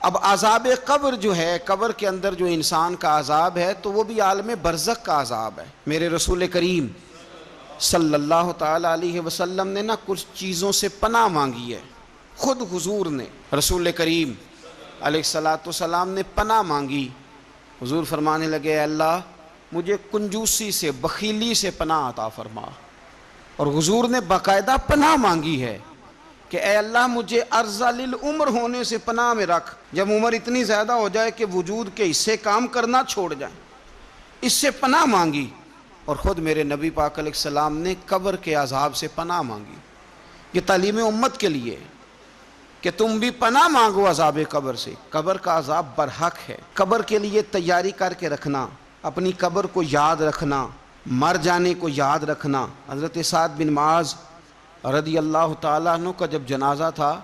اب عذاب قبر جو ہے، قبر کے اندر جو انسان کا عذاب ہے تو وہ بھی عالم برزخ کا عذاب ہے۔ میرے رسول کریم صلی اللہ تعالی علیہ وسلم نے نا کچھ چیزوں سے پناہ مانگی ہے۔ خود حضور نے، رسول کریم علیہ السلام نے پناہ مانگی۔ حضور فرمانے لگے اے اللہ مجھے کنجوسی سے، بخیلی سے پناہ عطا فرما۔ اور حضور نے باقاعدہ پناہ مانگی ہے کہ اے اللہ مجھے ارذل العمر ہونے سے پناہ میں رکھ، جب عمر اتنی زیادہ ہو جائے کہ وجود کے حصے کام کرنا چھوڑ جائیں، اس سے پناہ مانگی۔ اور خود میرے نبی پاک علیہ السلام نے قبر کے عذاب سے پناہ مانگی۔ یہ تعلیم امت کے لیے کہ تم بھی پناہ مانگو عذاب قبر سے۔ قبر کا عذاب برحق ہے۔ قبر کے لیے تیاری کر کے رکھنا، اپنی قبر کو یاد رکھنا، مر جانے کو یاد رکھنا۔ حضرت سعد بن معاذ رضی اللہ تعالیٰ عنہ کا جب جنازہ تھا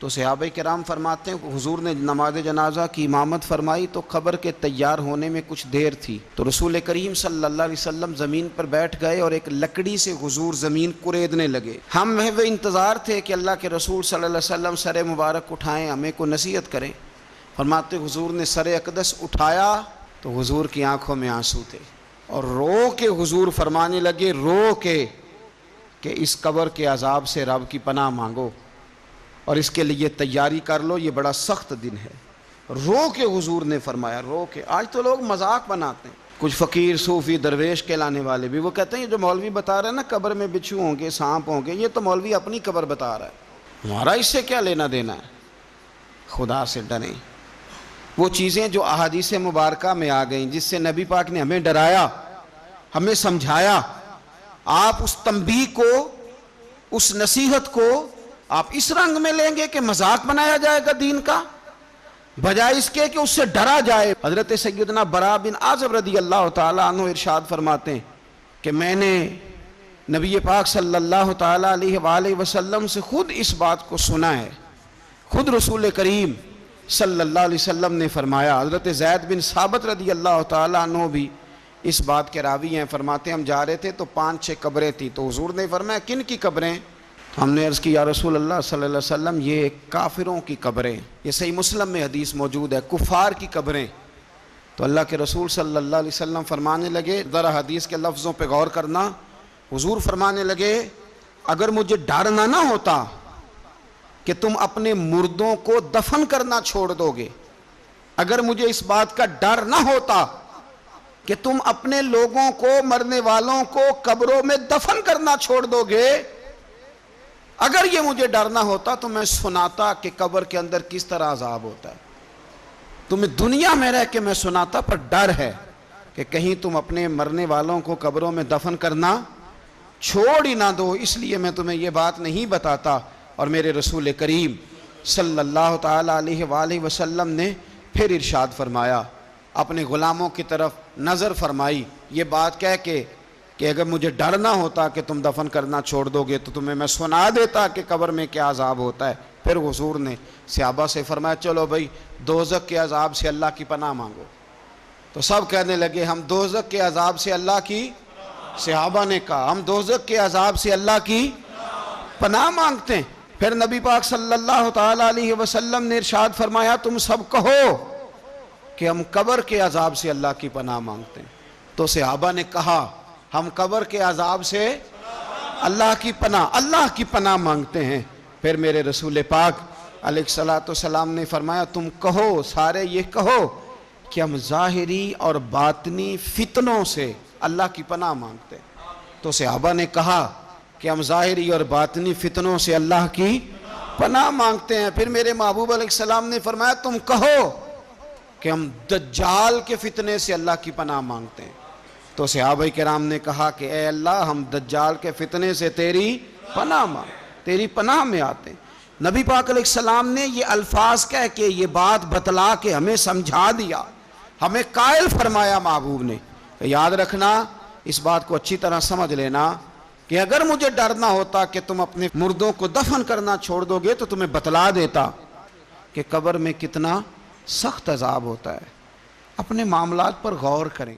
تو صحابہ کرام فرماتے ہیں حضور نے نماز جنازہ کی امامت فرمائی تو قبر کے تیار ہونے میں کچھ دیر تھی، تو رسول کریم صلی اللہ علیہ وسلم زمین پر بیٹھ گئے اور ایک لکڑی سے حضور زمین کوریدنے لگے۔ ہم محو انتظار تھے کہ اللہ کے رسول صلی اللہ علیہ وسلم سر مبارک اٹھائیں، ہمیں کو نصیحت کریں۔ فرماتے حضور نے سر اقدس اٹھایا تو حضور کی آنکھوں میں آنسو تھے، اور رو کے حضور فرمانے لگے، رو کے کہ اس قبر کے عذاب سے رب کی پناہ مانگو اور اس کے لیے تیاری کر لو، یہ بڑا سخت دن ہے۔ رو کے حضور نے فرمایا، رو کے۔ آج تو لوگ مذاق بناتے ہیں، کچھ فقیر صوفی درویش کہلانے والے بھی، وہ کہتے ہیں یہ جو مولوی بتا رہا ہے نا قبر میں بچھو ہوں گے، سانپ ہوں گے، یہ تو مولوی اپنی قبر بتا رہا ہے، ہمارا اس سے کیا لینا دینا ہے۔ خدا سے ڈریں۔ وہ چیزیں جو احادیث مبارکہ میں آ گئیں، جس سے نبی پاک نے ہمیں ڈرایا، ہمیں سمجھایا، آپ اس تنبیہ کو، اس نصیحت کو آپ اس رنگ میں لیں گے کہ مذاق بنایا جائے گا دین کا، بجائے اس کے کہ اس سے ڈرا جائے۔ حضرت سیدنا براء بن عازب رضی اللہ تعالیٰ عنہ ارشاد فرماتے ہیں کہ میں نے نبی پاک صلی اللہ تعالیٰ علیہ وآلہ وسلم سے خود اس بات کو سنا ہے۔ خود رسول کریم صلی اللہ علیہ وسلم نے فرمایا۔ حضرت زید بن ثابت رضی اللہ تعالیٰ عنہ بھی اس بات کے راوی ہیں، فرماتے ہیں ہم جا رہے تھے تو 5-6 قبریں تھیں، تو حضور نے فرمایا کن کی قبریں؟ ہم نے عرض کی یا رسول اللہ صلی اللہ علیہ وسلم یہ کافروں کی قبریں، یہ صحیح مسلم میں حدیث موجود ہے، کفار کی قبریں۔ تو اللہ کے رسول صلی اللہ علیہ وسلم فرمانے لگے، ذرا حدیث کے لفظوں پہ غور کرنا، حضور فرمانے لگے اگر مجھے ڈر نہ ہوتا کہ تم اپنے مردوں کو دفن کرنا چھوڑ دو گے، اگر مجھے اس بات کا ڈر نہ ہوتا کہ تم اپنے لوگوں کو، مرنے والوں کو قبروں میں دفن کرنا چھوڑ دو گے، اگر یہ مجھے ڈر نہ ہوتا تو میں سناتا کہ قبر کے اندر کس طرح عذاب ہوتا ہے، تمہیں دنیا میں رہ کے میں سناتا، پر ڈر ہے کہ کہیں تم اپنے مرنے والوں کو قبروں میں دفن کرنا چھوڑ ہی نہ دو، اس لیے میں تمہیں یہ بات نہیں بتاتا۔ اور میرے رسول کریم صلی اللہ تعالیٰ علیہ وآلہ وسلم نے پھر ارشاد فرمایا، اپنے غلاموں کی طرف نظر فرمائی، یہ بات کہہ کے کہ اگر مجھے ڈر نہ ہوتا کہ تم دفن کرنا چھوڑ دو گے تو تمہیں میں سنا دیتا کہ قبر میں کیا عذاب ہوتا ہے۔ پھر حضور نے صحابہ سے فرمایا چلو بھائی دوزخ کے عذاب سے اللہ کی پناہ مانگو، تو سب کہنے لگے ہم دوزخ کے عذاب سے اللہ کی، صحابہ نے کہا ہم دوزخ کے عذاب سے اللہ کی پناہ مانگتے ہیں۔ پھر نبی پاک صلی اللہ تعالیٰ علیہ وسلم نے ارشاد فرمایا تم سب کہو کہ ہم قبر کے عذاب سے اللہ کی پناہ مانگتے ہیں۔ تو صحابہ نے کہا ہم قبر کے عذاب سے اللہ کی پناہ مانگتے ہیں۔ پھر میرے رسول پاک علیہ السلام نے فرمایا تم کہو، سارے یہ کہو کہ ہم ظاہری اور باطنی فتنوں سے اللہ کی پناہ مانگتے ہیں۔ تو صحابہ نے کہا کہ ہم ظاہری اور باطنی فتنوں سے اللہ کی پناہ مانگتے ہیں۔ پھر میرے محبوب علیہ السلام نے فرمایا تم کہو کہ ہم دجال کے فتنے سے اللہ کی پناہ مانگتے ہیں۔ تو صحابہ کرام نے کہا کہ اے اللہ ہم دجال کے فتنے سے تیری پناہ تیری پناہ میں آتے ہیں۔ نبی پاک علیہ السلام نے یہ الفاظ کہہ کے یہ بات بتلا کے ہمیں سمجھا دیا، ہمیں قائل فرمایا محبوب نے۔ یاد رکھنا، اس بات کو اچھی طرح سمجھ لینا کہ اگر مجھے ڈر نہ ہوتا کہ تم اپنے مردوں کو دفن کرنا چھوڑ دو گے تو تمہیں بتلا دیتا کہ قبر میں کتنا سخت عذاب ہوتا ہے۔ اپنے معاملات پر غور کریں۔